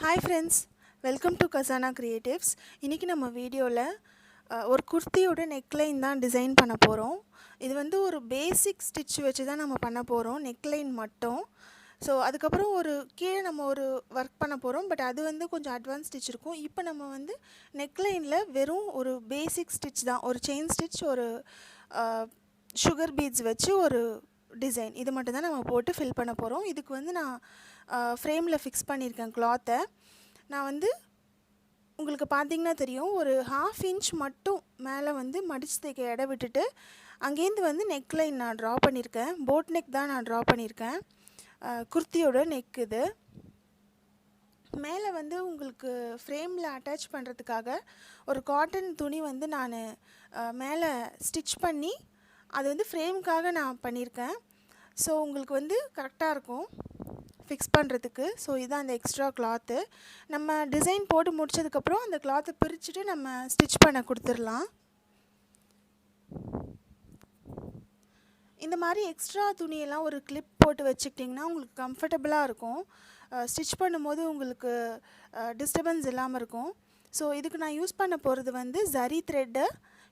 Hi friends, welcome to Kazana Creatives. இன்னைக்கு நம்ம வீடியோவில் ஒரு குர்த்தியோட நெக்லைன் தான் டிசைன் பண்ண போகிறோம். இது வந்து ஒரு பேசிக் ஸ்டிச் வச்சு தான் நம்ம பண்ண போகிறோம், நெக்லைன் மட்டும். ஸோ அதுக்கப்புறம் ஒரு கீழே நம்ம ஒரு ஒர்க் பண்ண போகிறோம், பட் அது வந்து கொஞ்சம் அட்வான்ஸ் ஸ்டிச் இருக்கும். இப்போ நம்ம வந்து நெக்லைனில் வெறும் ஒரு பேசிக் ஸ்டிச் தான், ஒரு செயின் ஸ்டிச், ஒரு சுகர் பீட்ஸ் வச்சு ஒரு டிசைன், இது மட்டும் தான் நம்ம போட்டு ஃபில் பண்ண போகிறோம். இதுக்கு வந்து நான் ஃப்ரேமில் ஃபிக்ஸ் பண்ணியிருக்கேன் கிளாத்தை. நான் வந்து உங்களுக்கு பார்த்தீங்கன்னா தெரியும், ஒரு 1/2 இன்ச் மட்டும் மேலே வந்து மடித்து தைக்க இடம் விட்டுட்டு அங்கேருந்து வந்து நெக்லைன் நான் ட்ரா பண்ணியிருக்கேன். போட் நெக் தான் நான் ட்ரா பண்ணியிருக்கேன். குர்த்தியோட நெக் இது. மேலே வந்து உங்களுக்கு ஃப்ரேமில் அட்டாச் பண்ணுறதுக்காக ஒரு காட்டன் துணி வந்து நான் மேலே ஸ்டிச் பண்ணி அது வந்து ஃப்ரேமுக்காக நான் பண்ணியிருக்கேன். ஸோ உங்களுக்கு வந்து கரெக்டாக இருக்கும் ஃபிக்ஸ் பண்ணுறதுக்கு. ஸோ இதுதான் அந்த எக்ஸ்ட்ரா கிளாத்து. நம்ம டிசைன் போட்டு முடித்ததுக்கப்புறம் அந்த கிளாத்தை பிரிச்சுட்டு நம்ம ஸ்டிச் பண்ண கொடுத்துடலாம். இந்த மாதிரி எக்ஸ்ட்ரா துணியெல்லாம் ஒரு கிளிப் போட்டு வச்சுக்கிட்டிங்கன்னா உங்களுக்கு கம்ஃபர்டபுளாக இருக்கும். ஸ்டிச் பண்ணும்போது உங்களுக்கு டிஸ்டர்பன்ஸ் இல்லாமல் இருக்கும். ஸோ இதுக்கு நான் யூஸ் பண்ண போகிறது வந்து ஜரி த்ரெட்டு,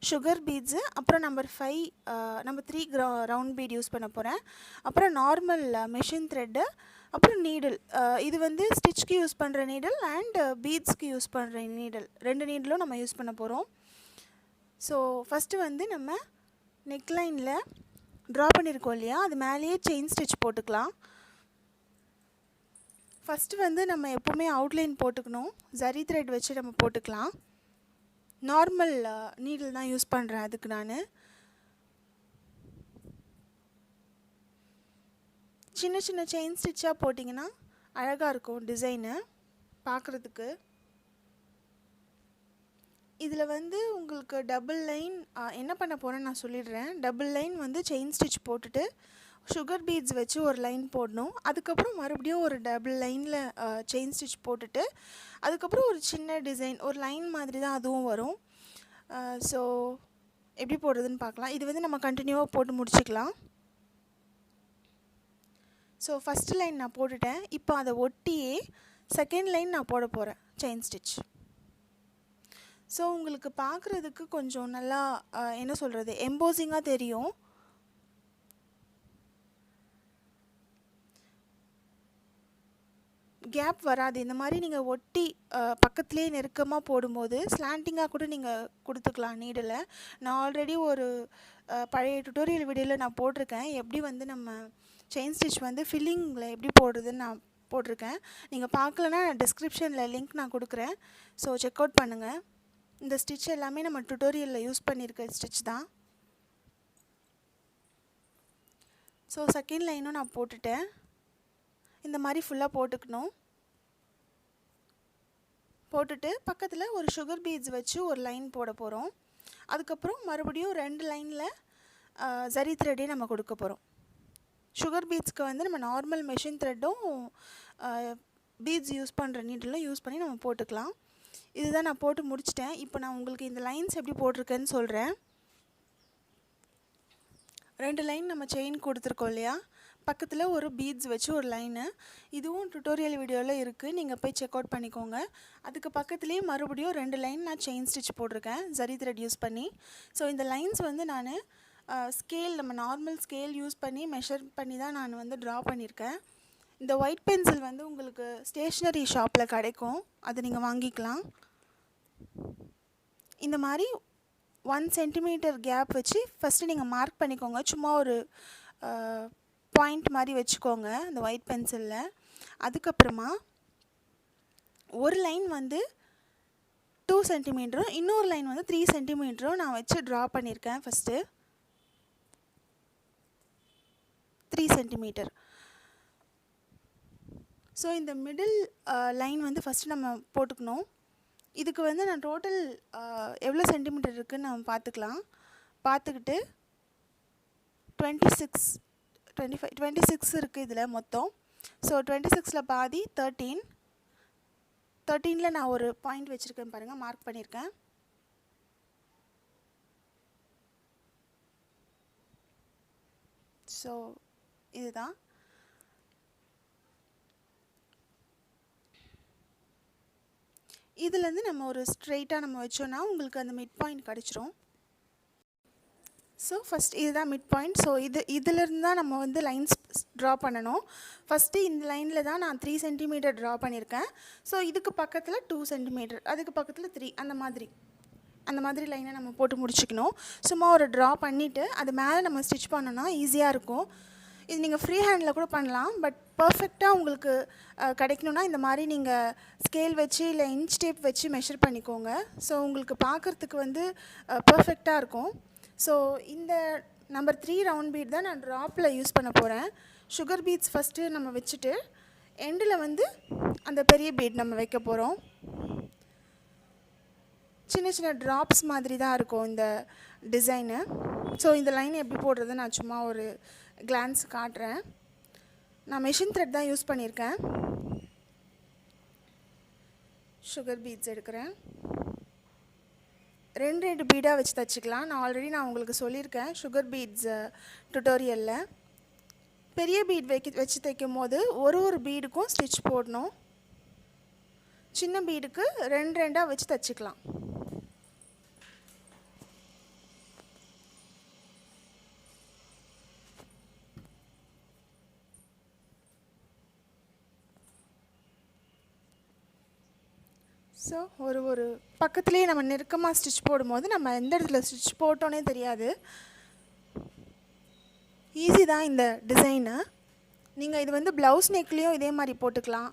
சுகர் பீட்ஸு, அப்புறம் நம்பர் 3 ரவுண்ட் பீட் யூஸ் பண்ண போகிறேன். அப்புறம் நார்மல் மெஷின் த்ரெட்டு, அப்புறம் நீடில். இது வந்து ஸ்டிச்சுக்கு யூஸ் பண்ணுற நீடில் அண்ட் பீட்ஸ்க்கு யூஸ் பண்ணுற நீடில், 2 நீடிலும் நம்ம யூஸ் பண்ண போகிறோம். ஸோ ஃபஸ்ட்டு வந்து நம்ம நெக்லைனில் ட்ரா பண்ணியிருக்கோம் இல்லையா, அது மேலேயே செயின் ஸ்டிச் போட்டுக்கலாம். ஃபஸ்ட்டு வந்து நம்ம எப்போவுமே அவுட்லைன் போட்டுக்கணும். ஜரி த்ரெட் வச்சு நம்ம போட்டுக்கலாம். நார்மல் நீடில் தான் யூஸ் பண்ணுறேன் அதுக்கு நான். சின்ன சின்ன செயின் ஸ்டிச்சாக போட்டிங்கன்னா அழகாக இருக்கும் டிசைனு பார்க்குறதுக்கு. இதில் வந்து உங்களுக்கு டபுள் லைன் என்ன பண்ண போகிறேன்னு நான் சொல்லிடுறேன். டபுள் லைன் வந்து செயின் ஸ்டிச் போட்டுட்டு சுகர் பீட்ஸ் வச்சு ஒரு லைன் போடணும். அதுக்கப்புறம் மறுபடியும் ஒரு டபுள் லைனில் செயின் ஸ்டிச் போட்டுட்டு அதுக்கப்புறம் ஒரு சின்ன டிசைன், ஒரு லைன் மாதிரி தான் அதுவும் வரும். ஸோ எப்படி போடுறதுன்னு பார்க்கலாம். இது வந்து நம்ம கண்டினியூவாக போட்டு முடிச்சுக்கலாம். ஸோ ஃபஸ்ட்டு லைன் நான் போட்டுட்டேன். இப்போ அதை ஒட்டியே செகண்ட் லைன் நான் போட போகிறேன் செயின் ஸ்டிச். ஸோ உங்களுக்கு பார்க்குறதுக்கு கொஞ்சம் நல்லா என்ன சொல்கிறது, எம்போசிங்காக தெரியும். கேப் வராது. இந்த மாதிரி நீங்கள் ஒட்டி பக்கத்துலேயே நெருக்கமாக போடும்போது ஸ்லாண்டிங்காக கூட நீங்கள் கொடுத்துக்கலாம் நீடில். நான் ஆல்ரெடி ஒரு பழைய டுட்டோரியல் வீடியோவில் நான் போட்டிருக்கேன், எப்படி வந்து நம்ம செயின் ஸ்டிச் வந்து ஃபில்லிங்கில் எப்படி போடுறதுன்னு நான் போட்டிருக்கேன். நீங்கள் பார்க்கலன்னா டிஸ்கிரிப்ஷனில் லிங்க் நான் கொடுக்குறேன். ஸோ செக் அவுட் பண்ணுங்கள். இந்த ஸ்டிச் எல்லாமே நம்ம டுட்டோரியலில் யூஸ் பண்ணியிருக்க ஸ்டிச் தான். ஸோ செகண்ட் லைனும் நான் போட்டுட்டேன். இந்த மாதிரி ஃபுல்லாக போட்டுக்கணும். போட்டுட்டு பக்கத்தில் ஒரு சுகர் பீட்ஸ் வச்சு ஒரு லைன் போட போகிறோம். அதுக்கப்புறம் மறுபடியும் 2 லைனில் ஜரி த்ரெட்டே நம்ம கொடுக்க போகிறோம். சுகர் பீட்ஸ்க்கு வந்து நம்ம நார்மல் மெஷின் த்ரெட்டும் பீட்ஸ் யூஸ் பண்ணுற நீடிலும் யூஸ் பண்ணி நம்ம போட்டுக்கலாம். இதுதான் நான் போட்டு முடிச்சிட்டேன். இப்போ நான் உங்களுக்கு இந்த லைன்ஸ் எப்படி போட்டிருக்கேன்னு சொல்கிறேன். 2 லைன் நம்ம செயின் கொடுத்துருக்கோம் இல்லையா, பக்கத்தில் ஒரு பீட்ஸ் வச்சு ஒரு லைனு. இதுவும் டுட்டோரியல் வீடியோவில் இருக்குது, நீங்கள் போய் செக் அவுட் பண்ணிக்கோங்க. அதுக்கு பக்கத்துலேயே மறுபடியும் 2 லைன் நான் செயின் ஸ்டிச் போட்டிருக்கேன் ஜரி த்ரெட் யூஸ் பண்ணி. ஸோ இந்த லைன்ஸ் வந்து நான் ஸ்கேல், நம்ம நார்மல் ஸ்கேல் யூஸ் பண்ணி மெஷர் பண்ணி தான் நான் வந்து ட்ரா பண்ணியிருக்கேன். இந்த ஒயிட் பென்சில் வந்து உங்களுக்கு ஸ்டேஷ்னரி ஷாப்பில் கிடைக்கும், அதை நீங்கள் வாங்கிக்கலாம். இந்த மாதிரி 1 சென்டிமீட்டர் கேப் வச்சு ஃபஸ்ட்டு நீங்கள் மார்க் பண்ணிக்கோங்க. சும்மா ஒரு பாயிண்ட் மாதிரி வச்சுக்கோங்க அந்த ஒயிட் பென்சிலில். அதுக்கப்புறமா ஒரு லைன் வந்து 2 சென்டிமீட்டரும் இன்னொரு லைன் வந்து 3 சென்டிமீட்டரும் நான் வச்சு ட்ரா பண்ணியிருக்கேன். First 3 centimetre. ஸோ இந்த மிடில் லைன் வந்து ஃபஸ்ட்டு நம்ம போட்டுக்கணும். இதுக்கு வந்து நான் டோட்டல் எவ்வளோ சென்டிமீட்டர் இருக்குதுன்னு நம்ம பார்த்துக்கலாம். பார்த்துக்கிட்டு 26 இருக்குது இதில் மொத்தம். ஸோ 26ல் பாதி 13ல் நான் ஒரு பாயிண்ட் வச்சுருக்கேன் பாருங்கள், மார்க் பண்ணியிருக்கேன். ஸோ இதுதான். இதுலேருந்து நம்ம ஒரு ஸ்ட்ரெயிட்டாக நம்ம வச்சோன்னா உங்களுக்கு அந்த மிட் பாயிண்ட் கிடச்சிரும். ஸோ ஃபஸ்ட் இதுதான் மிட் பாயிண்ட். ஸோ இதிலிருந்து தான் நம்ம வந்து லைன்ஸ் ட்ரா பண்ணணும். ஃபஸ்ட்டு இந்த லைனில் தான் நான் 3 சென்டிமீட்டர் ட்ரா பண்ணியிருக்கேன். ஸோ இதுக்கு பக்கத்தில் 2 சென்டிமீட்டர், அதுக்கு பக்கத்தில் 3, அந்த மாதிரி லைனை நம்ம போட்டு முடிச்சுக்கணும். சும்மா ஒரு ட்ரா பண்ணிவிட்டு அது மேலே நம்ம ஸ்டிச் பண்ணோன்னா ஈஸியாக இருக்கும். இது நீங்கள் ஃப்ரீ ஹேண்டில் கூட பண்ணலாம். பட் பர்ஃபெக்டாக உங்களுக்கு கிடைக்கணுன்னா இந்த மாதிரி நீங்கள் ஸ்கேல் வச்சு இல்லை இன்ச் டேப் வச்சு மெஷர் பண்ணிக்கோங்க. ஸோ உங்களுக்கு பார்க்குறதுக்கு வந்து பர்ஃபெக்டாக இருக்கும். ஸோ இந்த நம்பர் 3 ரவுண்ட் பீட் தான் நான் ட்ராப்பில் யூஸ் பண்ண போகிறேன். சுகர் பீட்ஸ் ஃபஸ்ட்டு நம்ம வச்சுட்டு எண்டில் வந்து அந்த பெரிய பீட் நம்ம வைக்க போகிறோம். சின்ன சின்ன ட்ராப்ஸ் மாதிரி தான் இருக்கும் இந்த டிசைனு. ஸோ இந்த லைன் எப்படி போடுறது நான் சும்மா ஒரு கிளான்ஸ் காட்டுறேன். நான் மெஷின் த்ரெட் தான் யூஸ் பண்ணியிருக்கேன். சுகர் பீட்ஸ் எடுக்கிறேன். 2 பீடாக வச்சு தைச்சிக்கலாம். நான் உங்களுக்கு சொல்லியிருக்கேன் சுகர் பீட்ஸ் டுட்டோரியலில். பெரிய பீட் வச்சு தைக்கும் போது ஒரு பீடுக்கும் ஸ்டிச் போடணும். சின்ன பீடுக்கு 2 வச்சு தைச்சிக்கலாம். ஸோ ஒரு பக்கத்துலேயே நம்ம நெருக்கமாக ஸ்டிச் போடும்போது நம்ம எந்த இடத்துல ஸ்டிச் போட்டோன்னே தெரியாது. ஈஸி தான் இந்த டிசைனு. நீங்கள் இது வந்து ப்ளவுஸ் நெக்லேயும் இதே மாதிரி போட்டுக்கலாம்.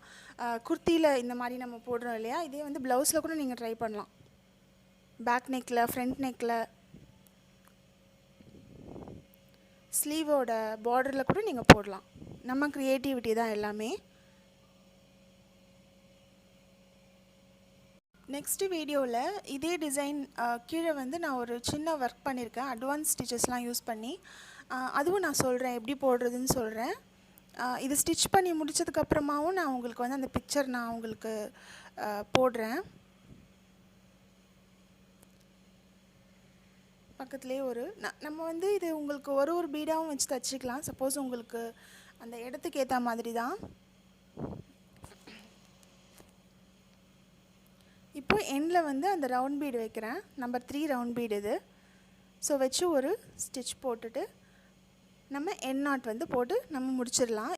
குர்த்தியில் இந்த மாதிரி நம்ம போடுறோம் இல்லையா, இதே வந்து ப்ளவுஸில் கூட நீங்கள் ட்ரை பண்ணலாம். பேக் நெக்கில், ஃப்ரண்ட் நெக்கில், ஸ்லீவோட பார்டரில் கூட நீங்கள் போடலாம். நம்ம க்ரியேட்டிவிட்டி தான் எல்லாமே. நெக்ஸ்ட்டு வீடியோவில் இதே டிசைன் கீழே வந்து நான் ஒரு சின்ன ஒர்க் பண்ணியிருக்கேன், அட்வான்ஸ் ஸ்டிச்சஸ்லாம் யூஸ் பண்ணி. அதுவும் நான் சொல்கிறேன், எப்படி போடுறதுன்னு சொல்கிறேன். இது ஸ்டிச் பண்ணி முடித்ததுக்கப்புறமாவும் நான் உங்களுக்கு வந்து அந்த பிக்சர் நான் உங்களுக்கு போடுறேன். பக்கத்துலேயே நம்ம வந்து இது உங்களுக்கு ஒரு பீடாகவும் வச்சு தைச்சிக்கலாம். சப்போஸ் உங்களுக்கு அந்த இடத்துக்கு ஏற்ற மாதிரி தான். இப்போ எண்டில் வந்து அந்த ரவுண்ட் பீடு வைக்கிறேன். நம்பர் 3 ரவுண்ட் பீடு இது. ஸோ வச்சு ஒரு ஸ்டிச் போட்டுட்டு நம்ம எண்ட் நாட் வந்து போட்டு நம்ம முடிச்சிடலாம்.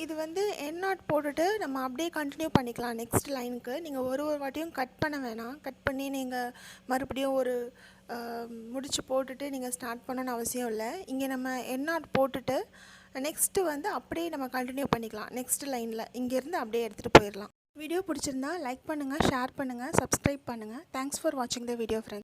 இது வந்து எண்ட் நாட் போட்டுட்டு நம்ம அப்படியே கண்டினியூ பண்ணிக்கலாம் நெக்ஸ்ட் லைனுக்கு. நீங்கள் ஒரு வாட்டியும் கட் பண்ண வேணாம். கட் பண்ணி நீங்கள் மறுபடியும் ஒரு முடிச்சு போட்டுட்டு நீங்கள் ஸ்டார்ட் பண்ணணும்னு அவசியம் இல்லை. இங்கே நம்ம எண்ட் நாட் போட்டுட்டு நெக்ஸ்ட்டு வந்து அப்படியே நம்ம கண்டினியூ பண்ணிக்கலாம். நெக்ஸ்ட் லைனில் இங்கேருந்து அப்படியே எடுத்துகிட்டு போயிடலாம். வீடியோ பிடிச்சிருந்தா லைக் பண்ணுங்கள், ஷேர் பண்ணுங்கள், சப்ஸ்கிரைப் பண்ணுங்கள். தேங்க்ஸ் ஃபார் வாட்சிங் த வீடியோ ஃப்ரெண்ட்ஸ்.